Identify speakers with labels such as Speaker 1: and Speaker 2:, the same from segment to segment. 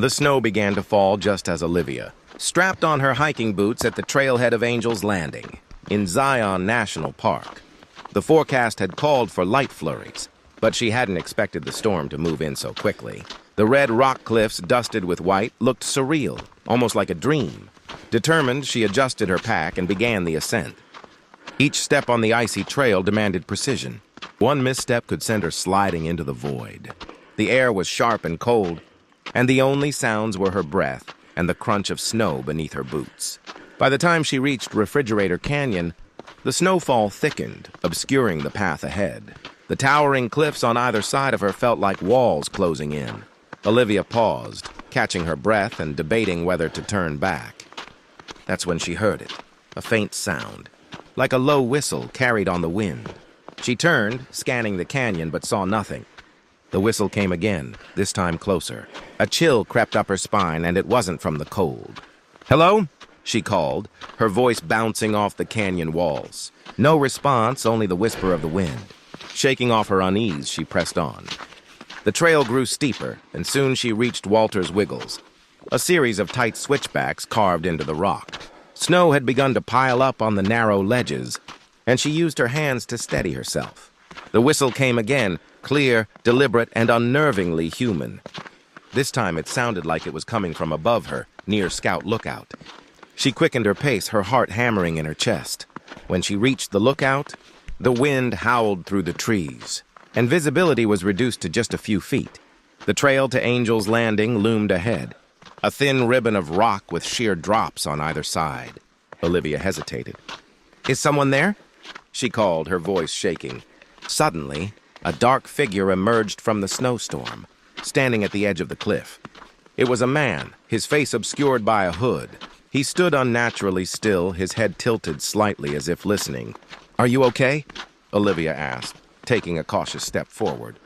Speaker 1: The snow began to fall just as Olivia, strapped on her hiking boots at the trailhead of Angel's Landing, in Zion National Park. The forecast had called for light flurries, but she hadn't expected the storm to move in so quickly. The red rock cliffs dusted with white looked surreal, almost like a dream. Determined, she adjusted her pack and began the ascent. Each step on the icy trail demanded precision. One misstep could send her sliding into the void. The air was sharp and cold, and the only sounds were her breath and the crunch of snow beneath her boots. By the time she reached Refrigerator Canyon, the snowfall thickened, obscuring the path ahead. The towering cliffs on either side of her felt like walls closing in. Olivia paused, catching her breath and debating whether to turn back. That's when she heard it, a faint sound, like a low whistle carried on the wind. She turned, scanning the canyon, but saw nothing. The whistle came again, this time closer. A chill crept up her spine, and it wasn't from the cold. "Hello?" she called, her voice bouncing off the canyon walls. No response, only the whisper of the wind. Shaking off her unease, she pressed on. The trail grew steeper, and soon she reached Walter's Wiggles, a series of tight switchbacks carved into the rock. Snow had begun to pile up on the narrow ledges, and she used her hands to steady herself. The whistle came again, clear, deliberate, and unnervingly human. This time it sounded like it was coming from above her, near Scout Lookout. She quickened her pace, her heart hammering in her chest. When she reached the lookout, the wind howled through the trees, and visibility was reduced to just a few feet. The trail to Angel's Landing loomed ahead, a thin ribbon of rock with sheer drops on either side. Olivia hesitated. "Is someone there?" she called, her voice shaking. Suddenly, a dark figure emerged from the snowstorm, standing at the edge of the cliff. It was a man, his face obscured by a hood. He stood unnaturally still, his head tilted slightly as if listening. "Are you okay?" Olivia asked, taking a cautious step forward.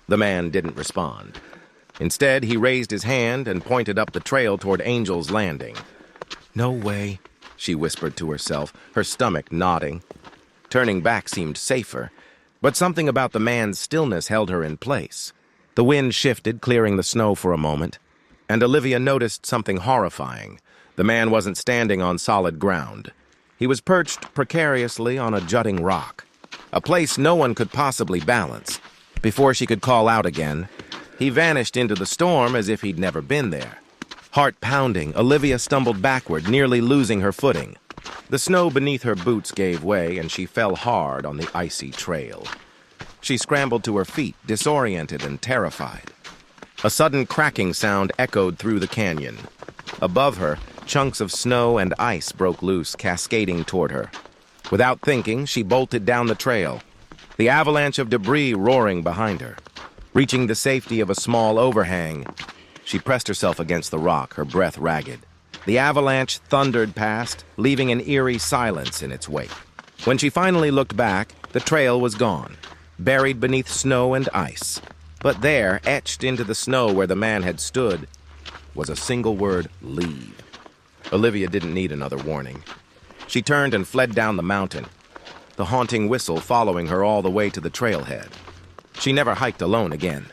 Speaker 1: The man didn't respond. Instead, he raised his hand and pointed up the trail toward Angel's Landing. "No way," she whispered to herself, her stomach knotting. Turning back seemed safer, but something about the man's stillness held her in place. The wind shifted, clearing the snow for a moment, and Olivia noticed something horrifying. The man wasn't standing on solid ground. He was perched precariously on a jutting rock, a place no one could possibly balance. Before she could call out again, he vanished into the storm as if he'd never been there. Heart pounding, Olivia stumbled backward, nearly losing her footing. The snow beneath her boots gave way, and she fell hard on the icy trail. She scrambled to her feet, disoriented and terrified. A sudden cracking sound echoed through the canyon. Above her, chunks of snow and ice broke loose, cascading toward her. Without thinking, she bolted down the trail, the avalanche of debris roaring behind her. Reaching the safety of a small overhang, she pressed herself against the rock, her breath ragged. The avalanche thundered past, leaving an eerie silence in its wake. When she finally looked back, the trail was gone, buried beneath snow and ice. But there, etched into the snow where the man had stood, was a single word: leave. Olivia didn't need another warning. She turned and fled down the mountain, the haunting whistle following her all the way to the trailhead. She never hiked alone again.